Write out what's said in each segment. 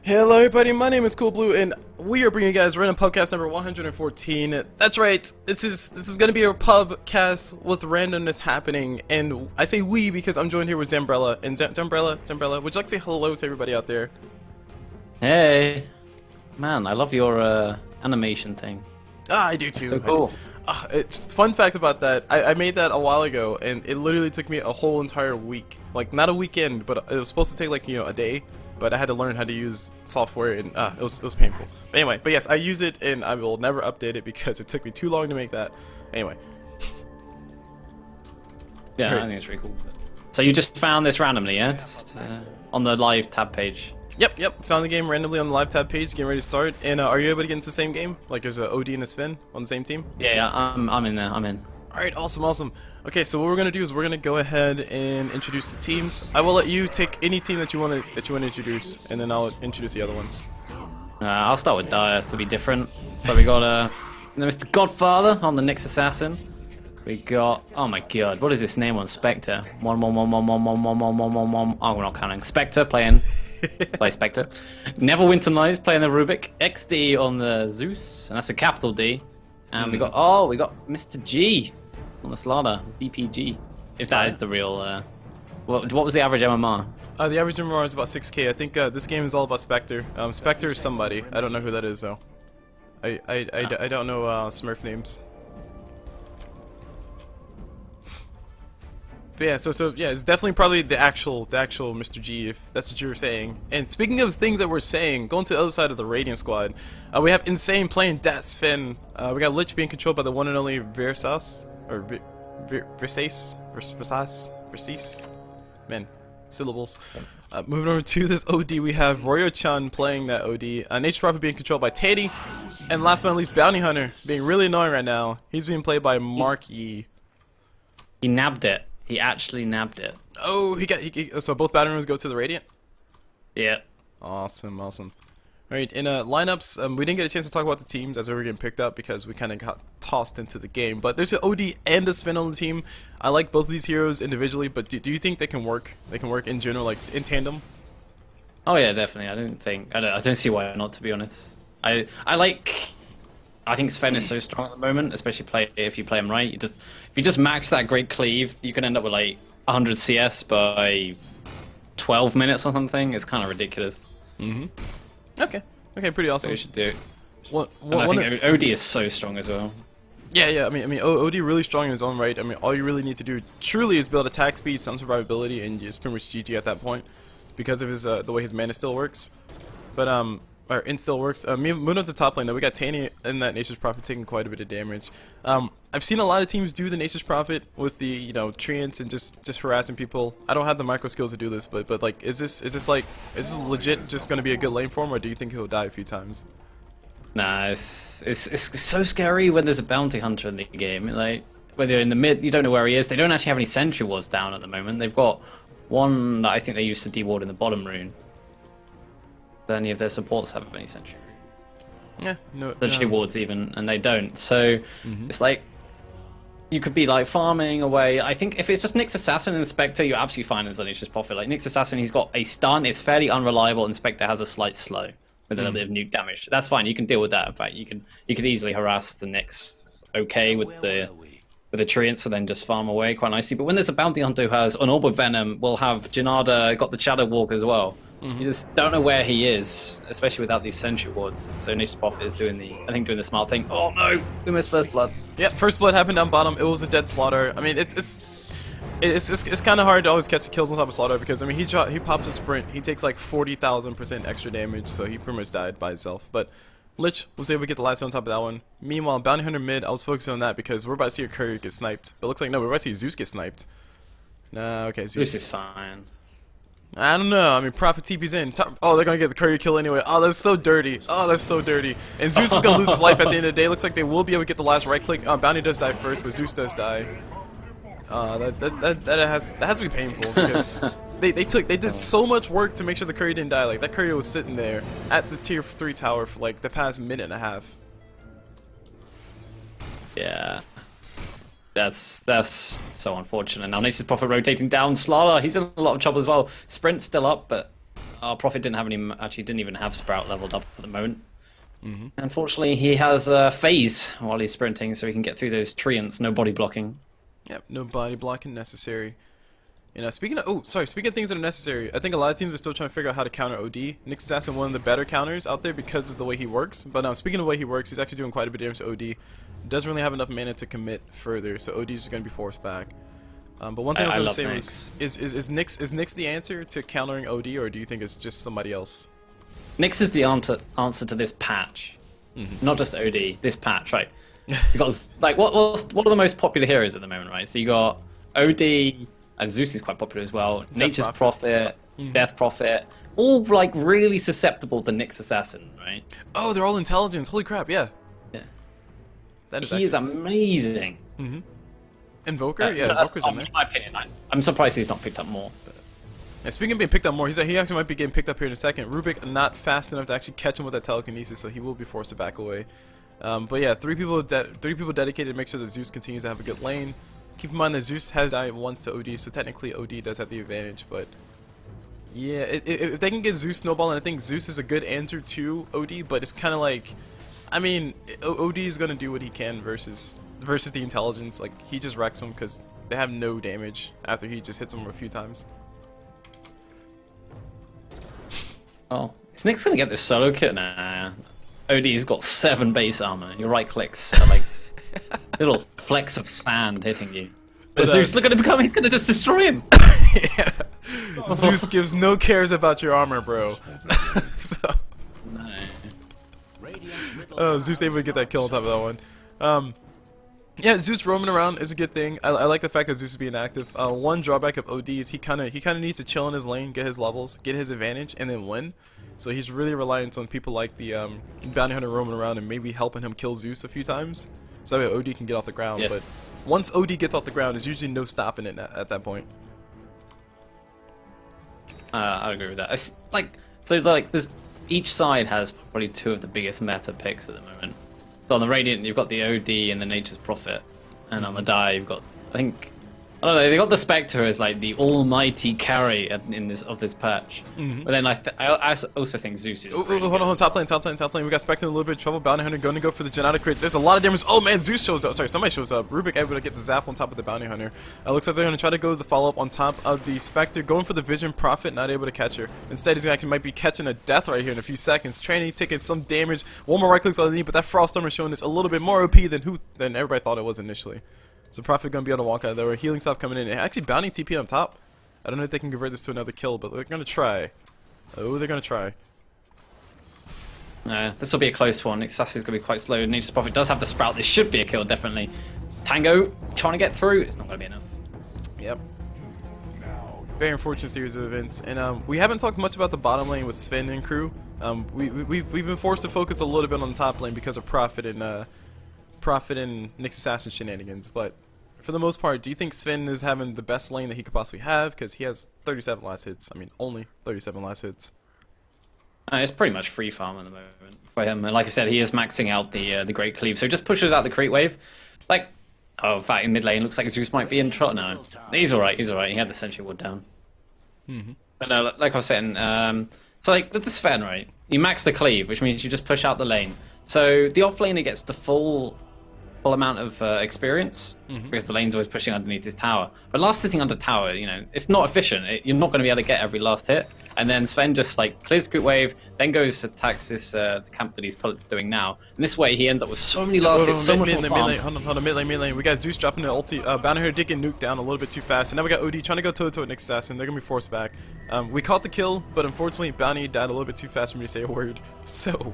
Hello everybody, my name is CulBlu and we are bringing you guys random pubcast number 114. That's right, this is gonna be a pubcast with randomness happening, and I say we because I'm joined here with Zambrella. And Zambrella, would you like to say hello to everybody out there? Hey, man, I love your animation thing. Ah, I do too. So cool. It's fun fact about that. I made that a while ago, and it literally took me a whole entire week. Like, not a weekend, but it was supposed to take like, a day. But I had to learn how to use software, and it was painful. But anyway, yes, I use it, and I will never update it because it took me too long to make that. Anyway. Yeah, I think it's really cool. So you just found this randomly, yeah? Just on the live tab page. Yep. Found the game randomly on the live tab page, getting ready to start. And are you able to get into the same game? Like there's a OD and a Sven on the same team? Yeah, I'm in there. I'm in. Alright, awesome. Okay, so what we're gonna do is we're gonna go ahead and introduce the teams. I will let you take any team that you want to introduce, and then I'll introduce the other one. I'll start with Dire to be different. So we got Mr. Godfather on the Nyx Assassin. We got, oh my god, what is this name on Spectre? Oh, we're not counting. Spectre play Spectre. Never Winter Nights playing the Rubick. XD on the Zeus, and that's a capital D. And we got Mr. G on the Sladar, VP.G. If that is the real, what was the average MMR? The average MMR is about 6k. I think this game is all about Spectre. Spectre is somebody. I don't know who that is though. I don't know Smurf names. But yeah, so yeah, it's definitely probably the actual Mr. G, if that's what you were saying. And speaking of things that we're saying, going to the other side of the Radiant squad, we have Insane playing Dat Sven. We got Lich being controlled by the one and only Versace, or Versace, man, syllables. Moving over to this OD, we have Royo-chan playing that OD. Nature Prophet being controlled by Teddy, and last but not least, Bounty Hunter being really annoying right now. He's being played by Mark Yi. He nabbed it. He actually nabbed it. Oh, so both battle rooms go to the Radiant? Yeah. Awesome. Alright, in lineups, we didn't get a chance to talk about the teams as they were getting picked up because we kind of got tossed into the game. But there's an OD and a Sven on the team. I like both of these heroes individually, but do you think they can work? They can work in general, like in tandem? Oh yeah, definitely. I don't see why not, to be honest. I think Sven is so strong at the moment, especially if you play him right. If you just max that great cleave, you can end up with like 100 CS by 12 minutes or something. It's kind of ridiculous. Okay, pretty awesome. So you should do it. I think OD is so strong as well. Yeah. I mean, OD really strong in his own right. I mean, all you really need to do truly is build attack speed, some survivability, and just pretty much GG at that point because of his the way his mana still works. But or it still works. Moving on to top lane, though, we got Tanny and that Nature's Prophet taking quite a bit of damage. I've seen a lot of teams do the Nature's Prophet with the treants and just harassing people. I don't have the micro skills to do this, but like, is this legit just gonna be a good lane for him, or do you think he'll die a few times? Nah, it's so scary when there's a bounty hunter in the game. Like, whether you're in the mid, you don't know where he is. They don't actually have any sentry wards down at the moment. They've got one that I think they used to deward in the bottom rune. Any of their supports have any sentry runes. Yeah, no. Sentry wards even, and they don't. So it's like you could be like farming away. I think if it's just Nyx Assassin and Spectre, you're absolutely fine as Unleashed Prophet. Like Nyx Assassin, he's got a stun. It's fairly unreliable, and Spectre has a slight slow with a little bit of nuke damage. That's fine. You can deal with that. In fact, you could easily harass the Nyx. Okay, with the treants, and then just farm away quite nicely. But when there's a bounty hunter who has an orb of venom, we'll have Janada got the Shadow Walk as well. You just don't know where he is, especially without these sentry wards. So Nature's Prophet is doing the smart thing. Oh no, we missed first blood. Yep, first blood happened down bottom. It was a dead Sladar. I mean, it's kind of hard to always catch the kills on top of Sladar because I mean he pops a sprint. He takes like 40,000% extra damage, so he pretty much died by himself. But Lich was able to get the last one on top of that one. Meanwhile, Bounty Hunter mid, I was focusing on that because we're about to see a courier get sniped. But it looks like no, we're about to see Zeus get sniped. Nah, okay, Zeus is fine. I don't know. I mean, Prophet TP's in. Oh, they're gonna get the courier kill anyway. Oh, that's so dirty. And Zeus is gonna lose his life at the end of the day. Looks like they will be able to get the last right click. Bounty does die first, but Zeus does die. That has to be painful because they did so much work to make sure the courier didn't die. Like that courier was sitting there at the tier 3 tower for like the past minute and a half. Yeah. That's so unfortunate. Now Nature's Prophet rotating down. Sladar, he's in a lot of trouble as well. Sprint's still up, but our Prophet didn't have any. Actually, didn't even have Sprout leveled up at the moment. Unfortunately, he has phase while he's sprinting, so he can get through those treants. No body blocking. Yep, no body blocking necessary. You know, speaking of speaking of things that are necessary, I think a lot of teams are still trying to figure out how to counter OD. Nick's Assassin one of the better counters out there because of the way he works. But speaking of the way he works, he's actually doing quite a bit of damage to OD. Doesn't really have enough mana to commit further, so OD is just going to be forced back. But one thing I was going to say was, is Nyx the answer to countering OD, or do you think it's just somebody else? Nyx is the answer to this patch, not just OD. This patch, right? Because like what are the most popular heroes at the moment, right? So you got OD, and Zeus is quite popular as well. Nature's Prophet, Death Prophet, all like really susceptible to Nyx Assassin, right? Oh, they're all intelligence. Holy crap! Yeah. Yeah. That is he is amazing. Invoker, yeah, Invoker's in there. In my opinion, I'm surprised he's not picked up more. And speaking of being picked up more, he actually might be getting picked up here in a second. Rubick not fast enough to actually catch him with that telekinesis, so he will be forced to back away. But yeah, three people dedicated to make sure that Zeus continues to have a good lane. Keep in mind that Zeus has died once to OD, so technically OD does have the advantage. But yeah, if they can get Zeus snowballing, I think Zeus is a good answer to OD. But it's kind of like, I mean, OD is gonna do what he can versus the intelligence. Like he just wrecks them because they have no damage after he just hits them a few times. Oh, is Nick's gonna get this solo kit? Nah. OD's got 7 base armor. Your right clicks are like little flecks of sand hitting you. But Zeus, look at him come! He's gonna just destroy him. Yeah. Zeus gives no cares about your armor, bro. So. No. Zeus able to get that kill on top of that one. Yeah, Zeus roaming around is a good thing. I like the fact that Zeus is being active. One drawback of OD is he kind of needs to chill in his lane, get his levels, get his advantage, and then win. So he's really reliant on people like the bounty hunter roaming around and maybe helping him kill Zeus a few times, so that way OD can get off the ground. Yes. But once OD gets off the ground, there's usually no stopping it at that point. I agree with that. It's like there's each side has probably 2 of the biggest meta picks at the moment. So on the Radiant, you've got the OD and the Nature's Prophet, and on the Die, you've got I don't know. They got the Spectre as like the almighty carry in this patch. But then I also think Zeus is. Hold on, top lane. We got Spectre in a little bit of trouble. Bounty hunter going to go for the Genetic crits. There's a lot of damage. Oh man, Zeus shows up. Sorry, somebody shows up. Rubick able to get the zap on top of the Bounty hunter. Looks like they're going to try to go the follow up on top of the Spectre, going for the Vision Prophet, not able to catch her. Instead, he's actually might be catching a death right here in a few seconds. Training, taking some damage. One more right clicks on the knee, but that Froststormer showing us a little bit more OP than everybody thought it was initially. So Prophet gonna be able to walk out of there. Healing stuff coming in. And actually Bounty TP on top. I don't know if they can convert this to another kill, but they're gonna try. Oh, they're gonna try. This will be a close one. Assassin's gonna be quite slow. Nature's Prophet does have the Sprout. This should be a kill, definitely. Tango trying to get through. It's not gonna be enough. Yep. Very unfortunate series of events. And we haven't talked much about the bottom lane with Sven and crew. We've been forced to focus a little bit on the top lane because of Prophet and Nyx Assassin shenanigans, but for the most part, do you think Sven is having the best lane that he could possibly have? Because he has 37 last hits. I mean, only 37 last hits. It's pretty much free farm at the moment for him. And like I said, he is maxing out the Great Cleave, so just pushes out the Creep Wave. Like, oh, in fact, in mid lane, looks like Zeus might be in trot now. He's alright, He had the Sentry Ward down. But no, like I was saying, so like with the Sven, right, you max the Cleave, which means you just push out the lane. So the off laner gets the full amount of experience because the lane's always pushing underneath this tower. But last hitting under tower, you know, it's not efficient. You're not going to be able to get every last hit. And then Sven just like clears Group Wave, then goes attacks this the camp that he's doing now. And this way he ends up with so many last hits, so much more farm. Hold on, mid lane. We got Zeus dropping the ulti. Bounty Hunter did get nuked down a little bit too fast. And now we got OD trying to go toe-to-toe with Nyx Assassin. They're going to be forced back. We caught the kill, but unfortunately Bounty died a little bit too fast for me to say a word. So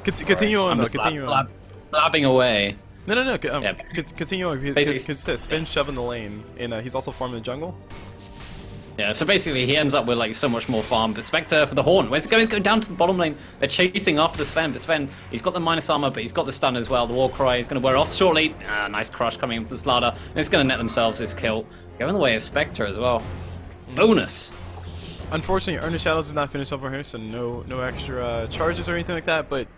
continue on though, continue on. Blabbing away. No. Continue on. Because Sven's shoving the lane, and he's also farming the jungle. Yeah, so basically he ends up with like so much more farm. But Spectre for the Horn, where's it going? He's going down to the bottom lane. They're chasing after the Sven, but Sven, he's got the minus armor, but he's got the stun as well. The War Cry is going to wear off shortly. Nice crush coming in from the Sladar, and it's going to net themselves this kill. Go in the way of Spectre as well. Bonus. Unfortunately, Earnest Shadows is not finished over here, so no extra charges or anything like that. But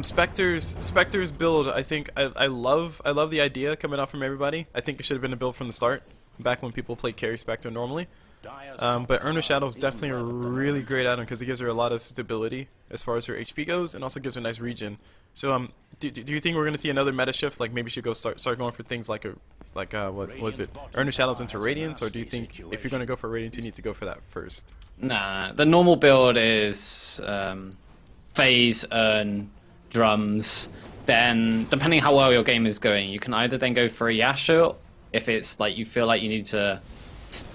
Spectre's build, I think I love the idea coming out from everybody. I think it should have been a build from the start, back when people played carry Spectre normally. But Urn of Shadow is definitely a really great item because it gives her a lot of stability as far as her HP goes, and also gives her a nice regen. So do you think we're gonna see another meta shift? Like maybe she go start going for things like what was it? Urn of Shadows into Radiance, or do you think if you're gonna go for Radiance, you need to go for that first? Nah, the normal build is phase, urn, drums. Then, depending how well your game is going, you can either then go for a Yasha if it's like you feel like you need to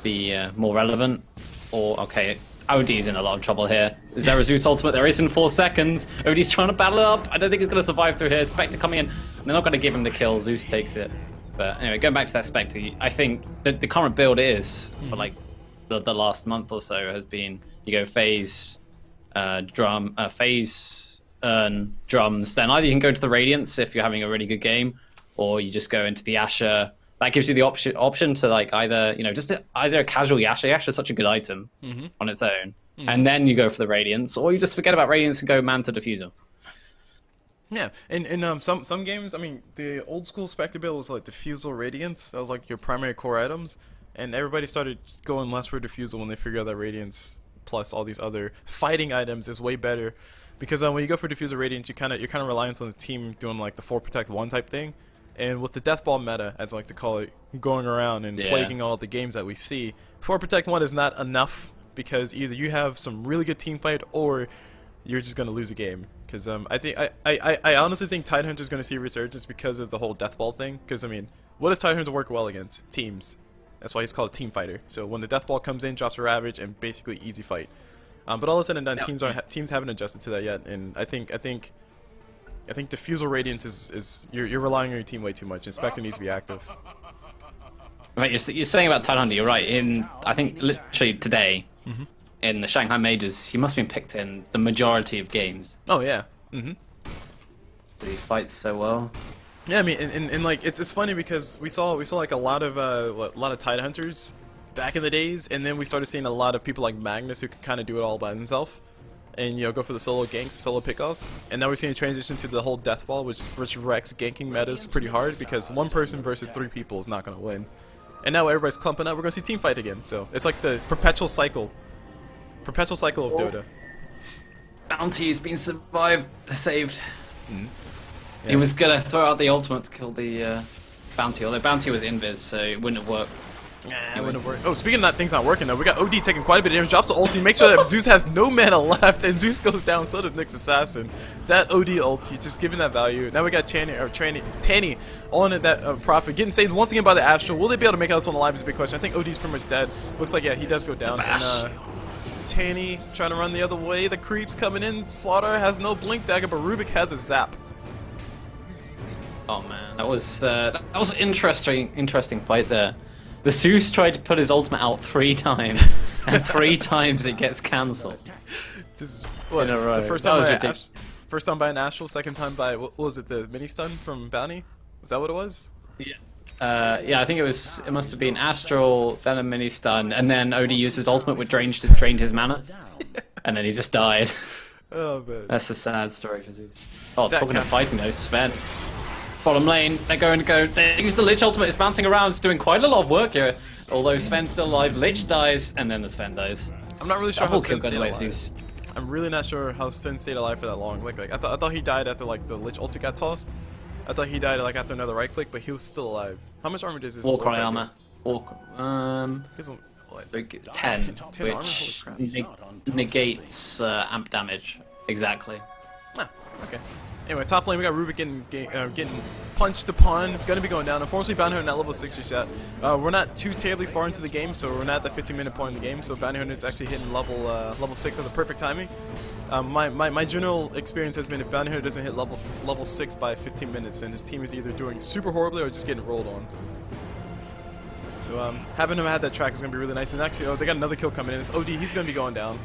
be more relevant, or okay, OD's in a lot of trouble here. Zeus ultimate, there is in 4 seconds. OD's trying to battle it up. I don't think he's going to survive through here. Spectre coming in. They're not going to give him the kill. Zeus takes it. But anyway, going back to that Spectre, I think the current build is for like the last month or so has been you go phase, phase, urn, drums. Then either you can go to the Radiance if you're having a really good game, or you just go into the Asher. That gives you the option to like either either a casual Yasha. Yasha is such a good item on its own, and then you go for the Radiance, or you just forget about Radiance and go Manta Diffuser. Yeah, in some games, I mean, the old school Spectre build was like Diffusal, Radiance. That was like your primary core items, and everybody started going less for Diffusal when they figured out that Radiance plus all these other fighting items is way better. Because when you go for Diffusal Radiance, you're kind of reliant on the team doing like the 4 protect 1 type thing, and with the Death Ball meta, as I like to call it, going around and plaguing all the games that we see, 4 protect 1 is not enough because either you have some really good team fight or you're just gonna lose a game. Because I honestly think Tidehunter's gonna see a resurgence because of the whole Death Ball thing. Because I mean, what does Tidehunter work well against? Teams. That's why he's called a team fighter. So when the Death Ball comes in, drops a Ravage, and basically easy fight. But all of a sudden done, teams haven't adjusted to that yet, and I think Diffusal Radiance is you're relying on your team way too much, and Spectre needs to be active. Right, you're saying about Tidehunter, you're right. I think literally today, in the Shanghai Majors, he must have been picked in the majority of games. Oh yeah. He fights so well. Yeah, I mean, and like it's funny because we saw like a lot of Tidehunters back in the days, and then we started seeing a lot of people like Magnus who could kind of do it all by himself, and go for the solo ganks, solo pickoffs. And now we're seeing a transition to the whole Death Ball, which wrecks ganking metas pretty hard because 1 person versus 3 people is not going to win. And now everybody's clumping up. We're going to see team fight again. So it's like the perpetual cycle of Dota. Bounty has been saved. Yeah. He was gonna throw out the ultimate to kill the bounty, although bounty was invis, so it wouldn't have worked. It wouldn't have worked. Oh, speaking of that, things not working though, we got OD taking quite a bit of damage, drops the ulti, makes sure that Zeus has no mana left, and Zeus goes down, so does Nyx Assassin. That OD ulti, just giving that value. Now we got Tanny on at that Prophet, getting saved once again by the Astral. Will they be able to make out this one alive is a big question. I think OD's pretty much dead. Looks like, yeah, he does go down. And, Tanny trying to run the other way, the creeps coming in, Sladar has no blink dagger, but Rubick has a zap. Oh man, that was an interesting fight there. The Zeus tried to put his ultimate out 3 times, and 3 times it gets cancelled. This is what, in a row. The first time by an Astral, second time by, what was it, the mini stun from Bounty? Was that what it was? Yeah. Yeah, I think it must have been Astral, then a mini stun, and then OD used his ultimate which drained his mana, and then he just died. Oh man. That's a sad story for Zeus. Oh, talking of fighting though, Sven. Bottom lane, they're going to go. They use the Lich ultimate, it's bouncing around, it's doing quite a lot of work here. Although Sven's still alive, Lich dies, and then the Sven dies. I'm not really sure how Sven stayed alive. Zeus. I'm really not sure how Sven stayed alive for that long. Like I thought he died after like the Lich ulti got tossed. I thought he died like after another right click, but he was still alive. How much armor does this? Warcry armor. 10, which negates amp damage. Exactly. Ah, okay. Anyway, top lane we got Rubick getting punched upon, gonna be going down. Unfortunately, Bounty Hunter at level 6 just yet. We're not too terribly far into the game, so we're not at the 15-minute point in the game. So Bounty Hunter is actually hitting level 6 at the perfect timing. My general experience has been if Bounty Hunter doesn't hit level 6 by 15 minutes, then his team is either doing super horribly or just getting rolled on. So having him had that track is gonna be really nice. And actually, they got another kill coming in. It's OD. He's gonna be going down.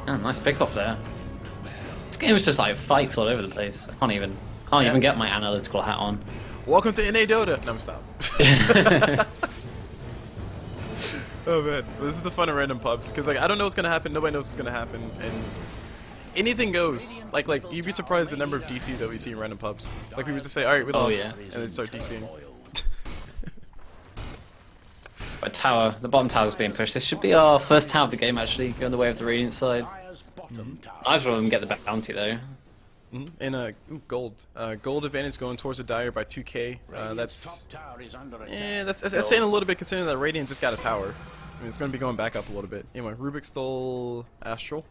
Oh, nice pick off there. This game was just like fights all over the place. I can't even get my analytical hat on. Welcome to NA Dota. No, stop. Oh man, this is the fun of random pubs because like I don't know what's gonna happen. Nobody knows what's gonna happen, and anything goes. Like you'd be surprised the number of DCs that we see in random pubs. Like we would just say, all right, we lost, and then start DCing. The tower, the bottom tower is being pushed. This should be our first tower of the game, actually, going the way of the Radiant side. I'd rather them get the bounty, though. And gold. Gold advantage going towards the Dire by 2k. That's saying a little bit considering that Radiant just got a tower. I mean, it's going to be going back up a little bit. Anyway, Rubick stole Astral.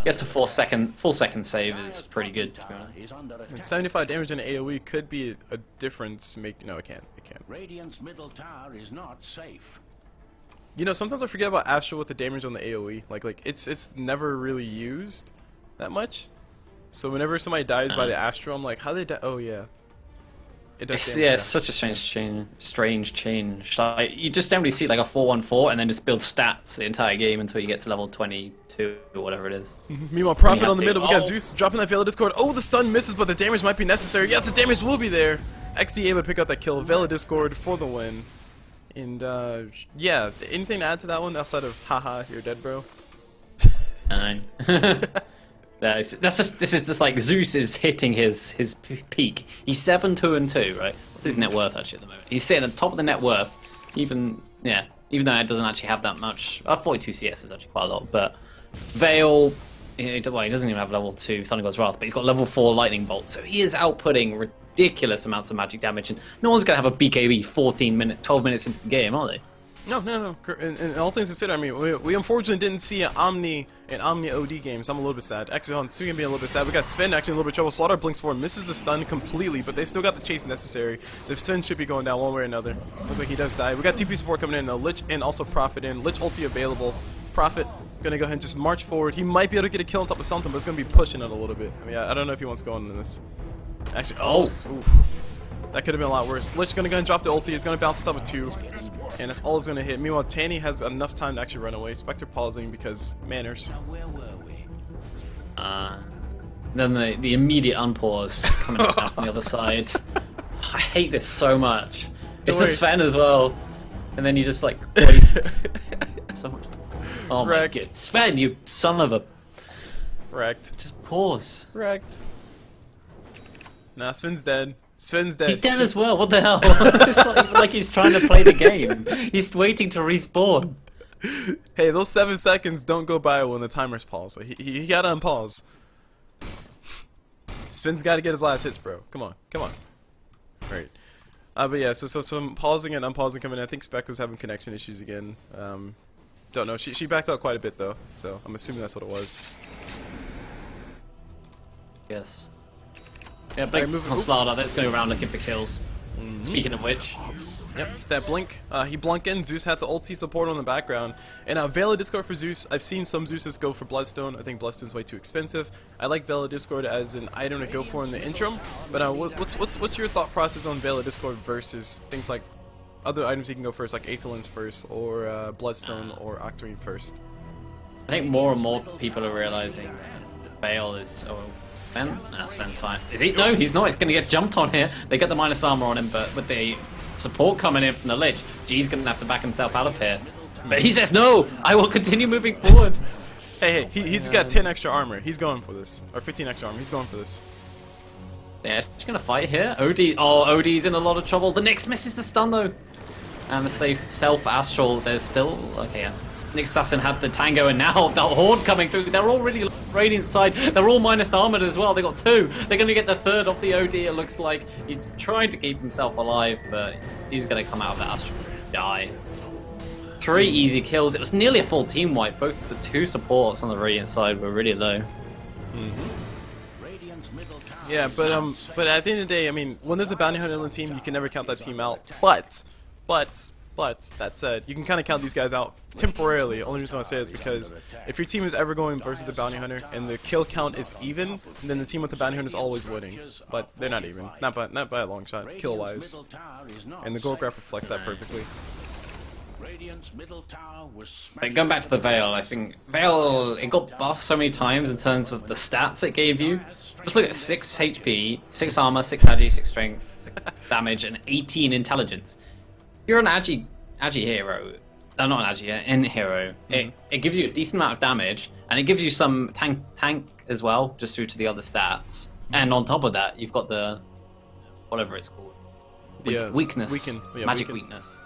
Guess a full second save is pretty good, to be honest. And 75 damage in an AoE could be a difference. No, it can't. It can't. Radiant's middle tower is not safe. You know, sometimes I forget about Astral with the damage on the AoE. Like it's never really used that much. So whenever somebody dies by the Astral, I'm like, how they die? Oh yeah. It does damage. Yeah, it's such a strange change. Like, you just don't really see like a 4-1-4 and then just build stats the entire game until you get to level 22 or whatever it is. Meanwhile, Prophet on the middle. We got Zeus dropping that Veil of Discord. Oh, the stun misses, but the damage might be necessary. Yes, the damage will be there. XD able to pick up that kill. Veil of Discord for the win. And yeah, anything to add to that one outside of haha, you're dead, bro? No. This is just like Zeus is hitting his peak. He's 7-2-2, right? What's his net worth actually at the moment? He's sitting at the top of the net worth, even though it doesn't actually have that much. 42 CS is actually quite a lot, but Veil, he doesn't even have level 2 Thunder God's Wrath, but he's got level 4 Lightning Bolt, so he is outputting ridiculous amounts of magic damage, and no one's gonna have a BKB 12 minutes into the game, are they? No. And all things considered, I mean, we unfortunately didn't see an Omni OD game, so I'm a little bit sad. Exile on 2 gonna be a little bit sad. We got Sven actually in a little bit of trouble. Sladar blinks forward, misses the stun completely, but they still got the chase necessary. The Sven should be going down one way or another. Looks like he does die. We got TP support coming in, Lich and also Prophet in. Lich ulti available. Prophet gonna go ahead and just march forward. He might be able to get a kill on top of something, but it's gonna be pushing it a little bit. I mean, I don't know if he wants to go into this. Actually, oof. That could have been a lot worse. Lich gonna go and drop the ulti. He's gonna bounce on top of 2. And that's all he's gonna hit. Meanwhile, Tanny has enough time to actually run away. Spectre pausing because manners. Where were we? Then the immediate unpause coming out from the other side. I hate this so much. It's the Sven as well. And then you just like waste so much. Oh my god. Sven, you son of a... Wrecked. Just pause. Wrecked. Nah, Sven's dead. Sven's dead. He's dead as well, what the hell? It's not even like he's trying to play the game. He's waiting to respawn. Hey, those 7 seconds don't go by when the timer's paused. So he gotta unpause. Sven's gotta get his last hits, bro. Come on. Alright. But yeah, so some pausing and unpausing coming in. I think Spectre was having connection issues again. Don't know. She backed out quite a bit though, so I'm assuming that's what it was. Yes. Yeah, blink on Sladar, that's going around looking for kills. Speaking of which. Yep, that blink. He blunk in. Zeus had the ulti support on the background. And Veil of Discord for Zeus. I've seen some Zeuses go for Bloodstone. I think Bloodstone's way too expensive. I like Veil of Discord as an item to go for in the interim. But what's your thought process on Veil of Discord versus things like other items you can go first, like Aethelins first, or Bloodstone, or Octarine first? I think more and more people are realizing that Veil is... Sven? Nah, Sven's fine. Is he? No, he's not. He's going to get jumped on here. They get the minus armor on him, but with the support coming in from the Lich, G's going to have to back himself out of here. But he says, no, I will continue moving forward. Hey, he's got 10 extra armor. He's going for this. Or 15 extra armor. He's going for this. Yeah, she's going to fight here. OD's in a lot of trouble. The Nyx misses the stun, though. And the safe self-astral, there's still... Okay, yeah. Nyx Assassin had the tango, and now the horde coming through. They're already radiant side. They're all minus armored as well. They got 2. They're going to get the 3rd off the OD. It looks like he's trying to keep himself alive, but he's going to come out of that astral die. 3 easy kills. It was nearly a full team wipe. Both the 2 supports on the radiant side were really low. Yeah, but at the end of the day, I mean, when there's a bounty hunter on the team, you can never count that team out. But that said, you can kind of count these guys out temporarily. Only reason I say is because if your team is ever going versus a bounty hunter and the kill count is even, then the team with the bounty hunter is always winning. But they're not even, not by a long shot, kill wise. And the goal graph reflects that perfectly. But going back to the Veil, I think Veil, it got buffed so many times in terms of the stats it gave you. Just look at 6 HP, 6 armor, 6 agi, 6 strength, 6 damage, and 18 intelligence. You're an agi hero, no, not an agi, an hero. It gives you a decent amount of damage, and it gives you some tank as well, just due to the other stats. And on top of that, you've got the whatever it's called, Weakness. Magic weaken. weakness.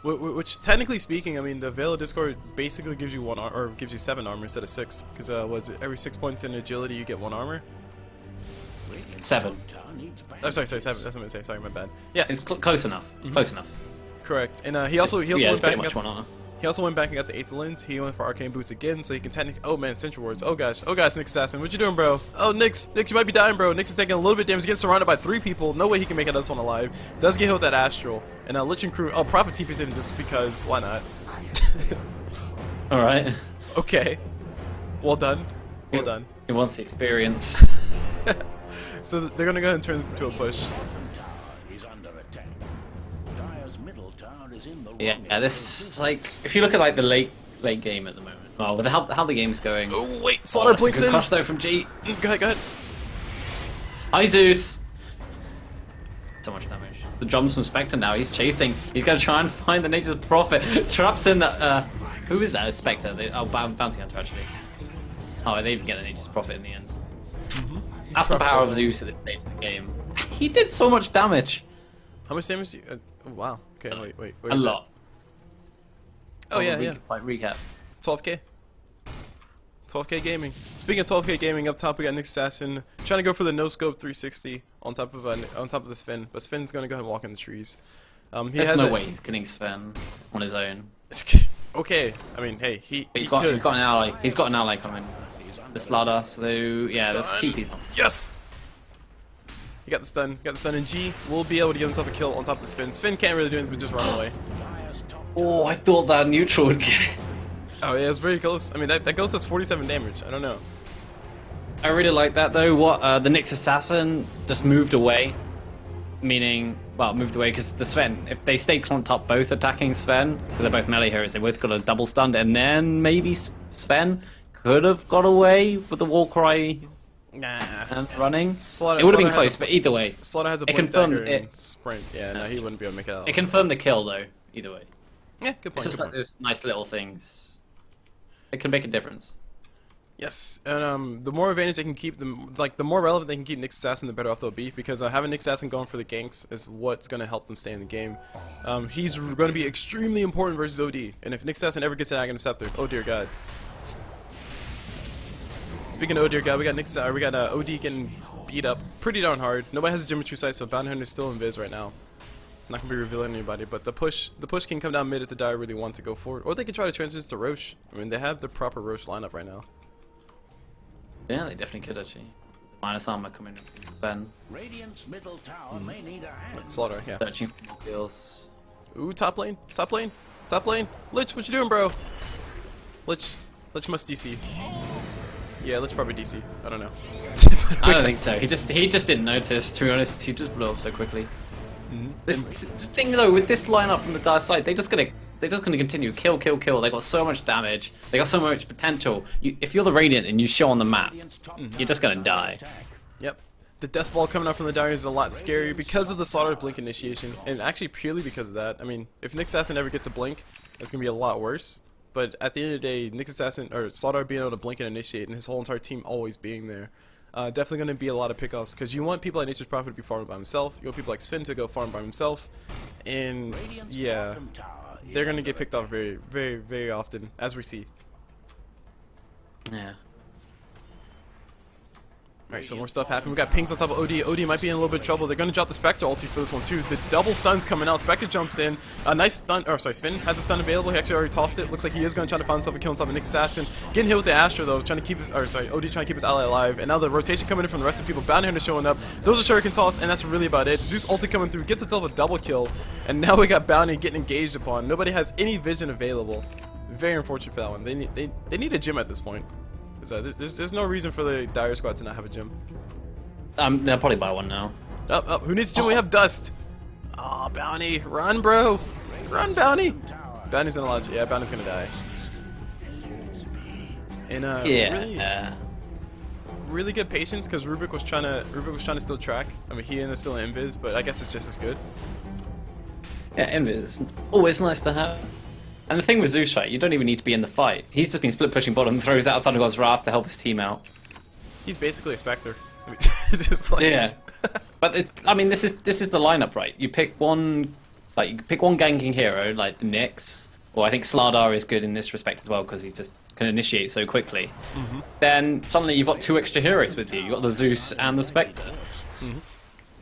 Which, technically speaking, I mean, the Veil of Discord basically gives you or gives you 7 armor instead of 6. Because was it every 6 points in agility you get 1 armor? 7. Oh, sorry, 7. That's what I'm gonna say. Sorry, my bad. Yes. It's close enough. Close enough. Correct. And he also Yeah, went back and much got, one armor. he also went back and got the 8th lens. He went for arcane boots again, so he can technically. Oh man, Central Wards. Oh gosh, Nick Assassin, what you doing, bro? Oh, Nix, you might be dying, bro. Nix is taking a little bit of damage. He gets surrounded by 3 people. No way he can make it out of this one alive. Does get hit with that astral. And Lich and crew. Oh, Prophet TP's in just because. Why not? All right. Okay. Well done. Well done. He wants the experience. So they're gonna go ahead and turn this into a push. Yeah, this like if you look at like the late game at the moment. Well, with how the game's going. Oh wait, Oh, Sladar that's a blinks good in. crush though from G. Go ahead. Hi Zeus. So much damage. The drums from Spectre now. He's chasing. He's gonna try and find the Nature's Prophet. Traps in the. Who is that? A Spectre. Bounty Hunter actually. Oh, they even get the Nature's Prophet in the end. That's the power of Zeus at this stage of the game. He did so much damage. How much damage? Oh, wow. Okay, wait. A lot. Oh yeah. Like recap. 12k. 12k gaming. Speaking of 12k gaming, up top we got Nick Assassin trying to go for the no scope 360 on top of the Sven, but Sven's gonna go ahead and walk in the trees. There's no way he's killing Sven on his own. Okay, I mean, hey, he's got an ally. He's got an ally coming. The Sladar. So yeah, let's keep him. Yes. He got the stun. And G will be able to give himself a kill on top of the Sven. Sven can't really do anything but just run away. Oh, I thought that neutral would get it. Oh yeah, it's very close. I mean, that ghost does 47 damage. I don't know. I really like that though. The Nyx Assassin just moved away, meaning moved away because the Sven, if they stayed on top both attacking Sven, because they're both melee heroes, they both got a double stunned, and then maybe Sven could have got away with the Warcry and running. Sladar, it would have been close, but either way, Sladar has a blink dagger and sprint. Yeah, no, he wouldn't be able to make it out. It confirmed the kill though. Either way. Yeah, good point. It's just like those nice little things. It can make a difference. Yes, and the more advantage they can keep, the more relevant they can keep Nick Assassin, the better off they'll be. Because having Nick Assassin going for the ganks is what's going to help them stay in the game. He's going to be extremely important versus OD, and if Nick Assassin ever gets an Aghanim Scepter, oh dear God. Speaking of oh dear God, we got OD getting beat up pretty darn hard. Nobody has a Geometry Sight, so Bounty Hunter's still in Viz right now. Not gonna be revealing anybody, but the push can come down mid if the Dire really want to go for it, or they can try to transition to Roche. I mean, they have the proper Roche lineup right now. Yeah, they definitely could actually. Minus armor coming from Sven. Radiant's middle tower may need a hand. Sladar, yeah. Searching for more kills. Ooh, top lane. Lich, what you doing, bro? Lich must DC. Yeah, Lich probably DC. I don't know. I don't think so. He just didn't notice. To be honest, he just blew up so quickly. The thing though with this lineup from the Dire side, they're just gonna continue kill. They got so much damage. They got so much potential. If you're the Radiant and you show on the map, you're just gonna die. Yep. The death ball coming out from the Dire is a lot scarier because of the Sladar's blink initiation, and actually purely because of that. I mean, if Nick Assassin ever gets a blink, it's gonna be a lot worse. But at the end of the day, Nick Assassin or Sladar being able to blink and initiate, and his whole entire team always being there. Definitely going to be a lot of pickoffs because you want people like Nature's Prophet to be farming by himself. You want people like Sven to go farm by himself, and yeah, they're going to get picked off very, very, very often, as we see. Yeah. Alright, so more stuff happening. We got pings on top of OD. OD might be in a little bit of trouble. They're going to drop the Spectre ulti for this one too. The double stun's coming out. Spectre jumps in. A nice stun. Or sorry, Sven has a stun available. He actually already tossed it. Looks like he is going to try to find himself a kill on top of Nick Assassin. Getting hit with the Astra though, trying to keep his. Or sorry, OD trying to keep his ally alive. And now the rotation coming in from the rest of the people. Bounty Hunter showing up. Those are Shuriken toss, and that's really about it. Zeus ulti coming through, gets himself a double kill, and now we got Bounty getting engaged upon. Nobody has any vision available. Very unfortunate for that one. They need a gym at this point. There's no reason for the Dire squad to not have a gym. They'll probably buy one now. Up. Who needs a gym? We have Dust. Oh, Bounty. Run, bro. Run, Bounty. Bounty's gonna launch. Yeah, Bounty's gonna die. And yeah. Really good patience because Rubick was trying to still track. I mean, he is still in invis, but I guess it's just as good. Yeah, invis is always nice to have. And the thing with Zeus, right, you don't even need to be in the fight. He's just been split pushing bottom, throws out Thunder God's Wrath to help his team out. He's basically a Spectre. Just like yeah. But I mean, this is the lineup, right? You pick one, like you pick one ganking hero, like the Nyx, or I think Sladar is good in this respect as well because he just can initiate so quickly. Then suddenly you've got 2 extra heroes with you. You've got the Zeus and the Spectre.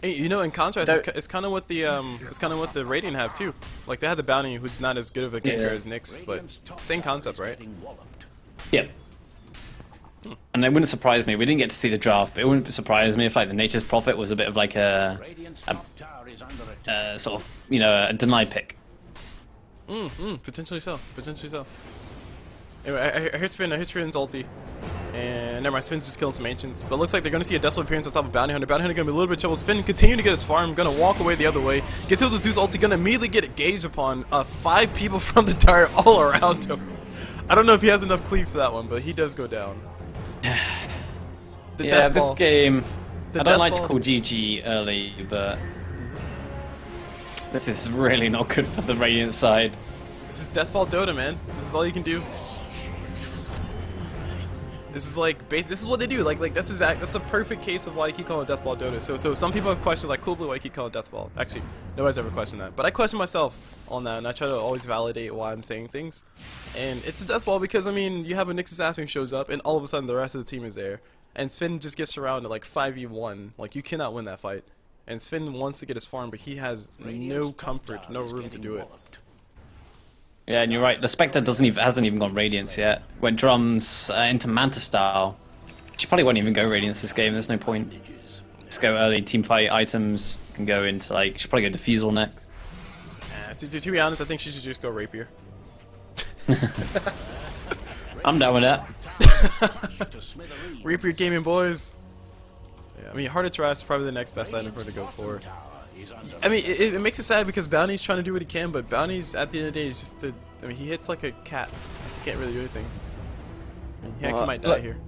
You know, in contrast, it's kind of what the Radiant have too. Like they had the Bounty, who's not as good of a ganker as Nyx, but same concept, right? Yep. And it wouldn't surprise me. We didn't get to see the draft, but it wouldn't surprise me if like the Nature's Prophet was a bit of like a sort of, you know, a denied pick. Potentially so. Potentially so. Anyway, I hear Sven's ulti. And never mind, Sven's just killing some ancients. But it looks like they're going to see a desolate appearance on top of Bounty Hunter. Bounty Hunter going to be a little bit of trouble. Sven continue to get his farm, going to walk away the other way. Gets hit with the Zeus ulti, going to immediately get engaged upon 5 people from the dart all around him. I don't know if he has enough cleave for that one, but he does go down. Yeah, this game, I don't like to call GG early, but this is really not good for the Radiant side. This is Deathball Dota, man. This is all you can do. This is like this is what they do. Like that's a perfect case of why you keep calling it Deathball Dota. So some people have questions like CulBlu, why you keep calling it Deathball. Actually, nobody's ever questioned that, but I question myself on that, and I try to always validate why I'm saying things. And it's a Deathball because I mean you have a Nyx assassin who shows up, and all of a sudden the rest of the team is there, and Sven just gets surrounded like 5v1. Like you cannot win that fight. And Sven wants to get his farm, but he has no comfort, no room to do it. Yeah, and you're right. The Spectre hasn't even got Radiance yet. Went drums into Manta style. She probably won't even go Radiance this game. There's no point. Just go early team fight items. Can go into like. She'll probably go Diffusal next. To be honest, I think she should just go Rapier. I'm down with that. Rapier gaming, boys. Yeah, I mean, Heart of Trash is probably the next best item for her to go for. I mean, it makes it sad because Bounty's trying to do what he can, but Bounty's at the end of the day is just I mean, he hits like a cat. He can't really do anything. I mean, he actually might die here.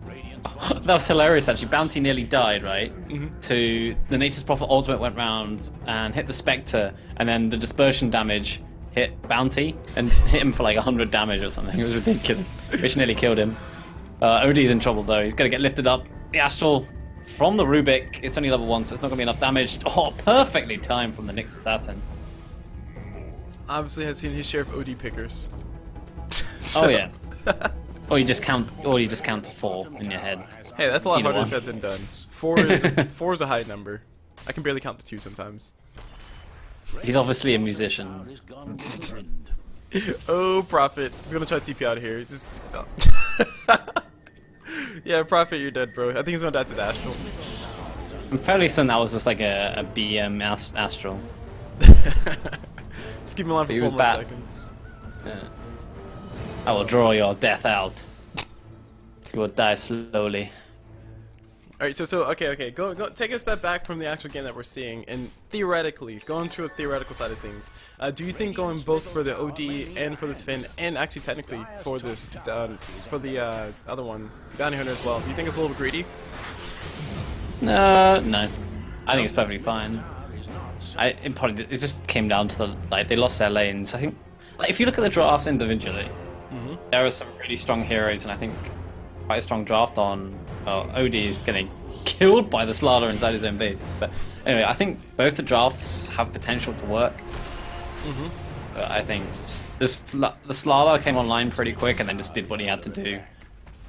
That was hilarious, actually. Bounty nearly died, right? To the Nature's Prophet ultimate went round and hit the Spectre, and then the dispersion damage hit Bounty and hit him for like 100 damage or something. It was ridiculous, which nearly killed him. OD's in trouble though. He's gonna get lifted up. The Astral from the Rubick, it's only level 1, so it's not going to be enough damage. Oh, perfectly timed from the Nyx Assassin. Obviously has seen his share of OD pickers. Oh yeah. Or you just count to 4 in your head. Hey, that's a lot Either harder one. said than done. 4 is a high number. I can barely count to 2 sometimes. He's obviously a musician. Oh, Prophet. He's going to try to TP out of here. Just yeah, Prophet, you're dead, bro. I think he's gonna die to the Astral. I'm fairly certain that was just like a BM Astral. Just keep him alive for 4 more seconds. Yeah. I will draw your death out. You will die slowly. Alright, so okay. Go take a step back from the actual game that we're seeing, and theoretically, going to a theoretical side of things, do you think going both for the OD and for the Sven, and actually technically for this, for the other one, Bounty Hunter as well, do you think it's a little greedy? No. I think it's perfectly fine. It just came down to they lost their lanes. I think, like, if you look at the drafts individually, there are some really strong heroes, and I think quite a strong draft on. Well, OD is getting killed by the Sladar inside his own base. But anyway, I think both the drafts have potential to work. But I think just the Sladar came online pretty quick and then just did what he had to do,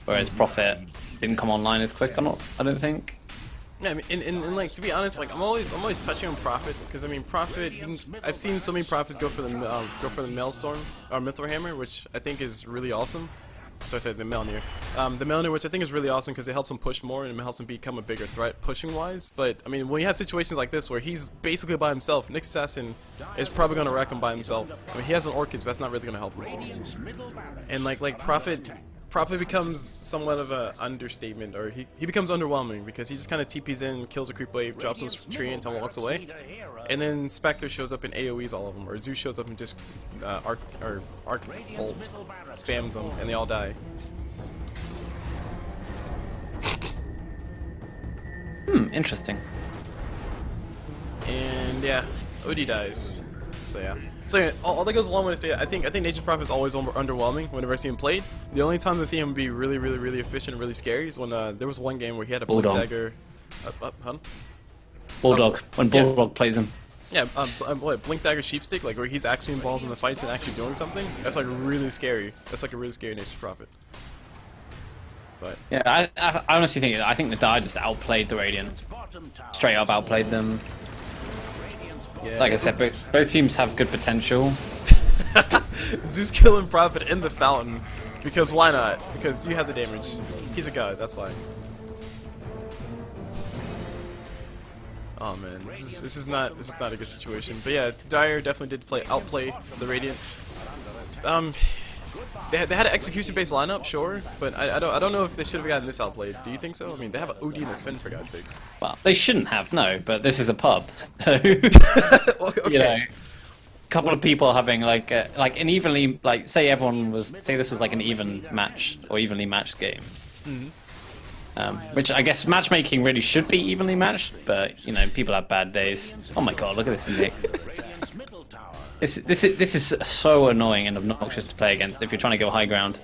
whereas Prophet didn't come online as quick. I don't think. Yeah, I mean, and like, to be honest, like I'm always touching on Prophets because I mean Prophet. I've seen so many Prophets go for the Maelstrom or Mithril Hammer, which I think is really awesome. So I said the Melnir. The Melnir, which I think is really awesome because it helps him push more and it helps him become a bigger threat pushing wise. But I mean, when you have situations like this where he's basically by himself, Nyx Assassin is probably going to wreck him by himself. I mean, he has an Orchids, but that's not really going to help him. And like Prophet becomes somewhat of an understatement, or he becomes underwhelming because he just kind of TPs in, kills a creep wave, drops his tree until walks away. And then Spectre shows up and AoEs all of them, or Zeus shows up and just arc bolt spams them, and they all die. Interesting. And yeah, OD dies. So yeah. So yeah, all that goes along with it. Say I think Nature's Prophet is always underwhelming whenever I see him played. The only time I see him be really efficient and really scary is when there was one game where he had a Blink Dagger. Bulldog, when yeah. Bulldog plays him. Yeah, what, Blink Dagger Sheepstick, like where he's actually involved in the fights and actually doing something. That's like really scary. That's like a really scary Nature's Prophet. But Yeah, I honestly think the Dire just outplayed the Radiant. Straight up outplayed them. yeah, Like I said, both teams have good potential. Zeus killing Prophet in the fountain because why not? Because you have the damage. He's a god. That's why. Oh man, this is not a good situation. But yeah, Dire definitely did outplay the Radiant. They had an execution-based lineup, sure, but I don't know if they should have gotten this outplayed. Do you think so? I mean, they have an OD and a Sven for God's sakes. Well, they shouldn't have, no, but this is a pub, so Okay. you know, a couple of people having like an evenly, like say this was like an even match or evenly matched game. Which I guess matchmaking really should be evenly matched, but you know, people have bad days. Oh my god, look at this mix. This is so annoying and obnoxious to play against if you're trying to go high ground.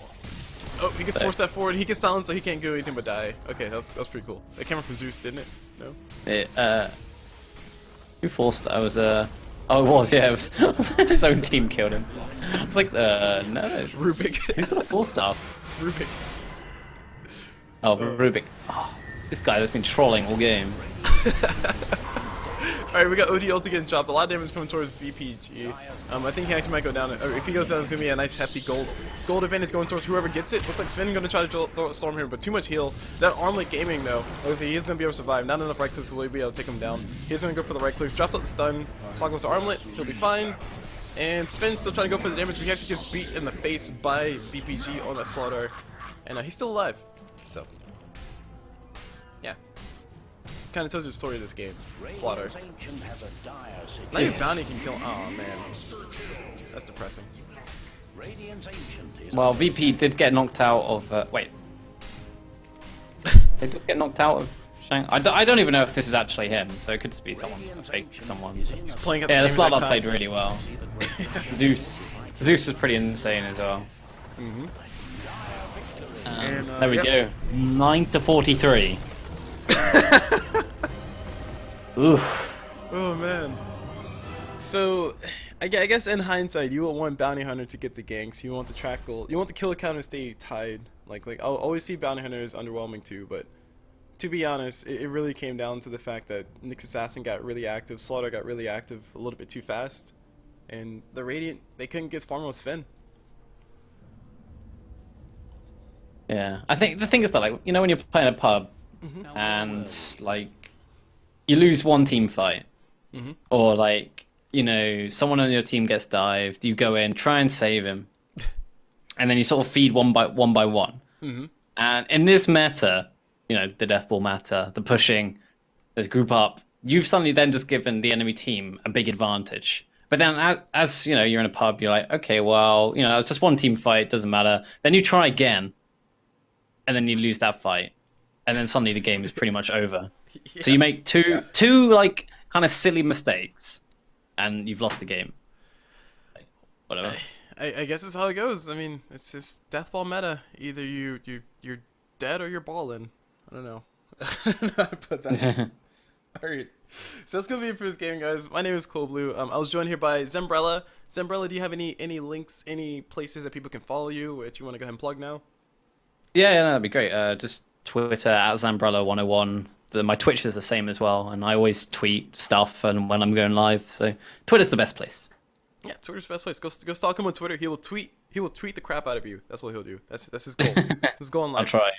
Oh, he gets 4-step forward. He gets silenced, so he can't do anything but die. Okay, that was pretty cool. It came from Zeus, didn't it? No. Who forced? I was Oh, it was. Yeah, it was. His own team killed him. I was like, no. Rubick. Who's got a 4-star? Rubick. Oh, Rubick. Oh, this guy that's been trolling all game. Alright, we got OD ulti getting dropped. A lot of damage coming towards VP.G. I think he actually might go down. Or if he goes down, it's going to be a nice hefty gold advantage going towards whoever gets it. Looks like Sven going to try to throw a storm here, but too much heal. That Armlet Gaming, though, looks like he is going to be able to survive. Not enough right clicks will be able to take him down. He's going to go for the right clicks. Drops out the stun. Toggles to Armlet. He'll be fine. And Sven's still trying to go for the damage, but he actually gets beat in the face by VP.G on that Sladar. And he's still alive. So, yeah. Kind of tells you the story of this game. Sladar. Not even Bounty can kill. Oh man, that's depressing. Well, VP did get knocked out of. Wait, they just get knocked out of Shang. I don't even know if this is actually him, so it could just be someone, fake someone. He's playing at the the same Sladar time. played really well. Zeus was pretty insane as well. There we go. 9-43. Oof. Oh man. So, I guess in hindsight, you would want Bounty Hunter to get the ganks. You want the track goal. You want the kill count to stay tied. Like I'll always see Bounty Hunter as underwhelming too. But to be honest, it really came down to the fact that Nyx Assassin got really active, Sladar got really active a little bit too fast, and the Radiant they couldn't get farm with Sven. Yeah, I think the thing is that, like, you know, when you're playing a pub and like you lose one team fight, or like, you know, someone on your team gets dived, you go in, try and save him, and then you sort of feed one by one. And in this meta, you know, the death ball meta, the pushing, there's group up, you've suddenly then just given the enemy team a big advantage. But then as you know, you're in a pub, you're like, okay, well, you know, it's just one team fight, doesn't matter. Then you try again, and then you lose that fight, and then suddenly the game is pretty much over. Yeah. So you make two like kind of silly mistakes, and you've lost the game. Like, whatever. I guess it's how it goes. I mean, it's just death ball meta. Either you're dead or you're balling. I don't know. I don't know how to put that. Alright. So that's gonna be it for this game, guys. My name is CulBlu. I was joined here by Zambrella. Zambrella, do you have any links, any places that people can follow you, which you want to go ahead and plug now? Yeah, no, that'd be great. Just Twitter at Zambrella101. My Twitch is the same as well, and I always tweet stuff and when I'm going live. So Twitter's the best place. Yeah, Twitter's the best place. Go stalk him on Twitter. He will tweet the crap out of you. That's what he'll do. That's his goal. His goal in life. I'll try.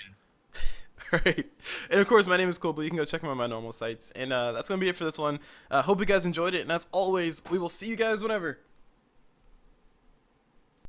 Alright. And of course, my name is CulBlu. You can go check him on my normal sites. And that's gonna be it for this one. Hope you guys enjoyed it. And as always, we will see you guys whenever.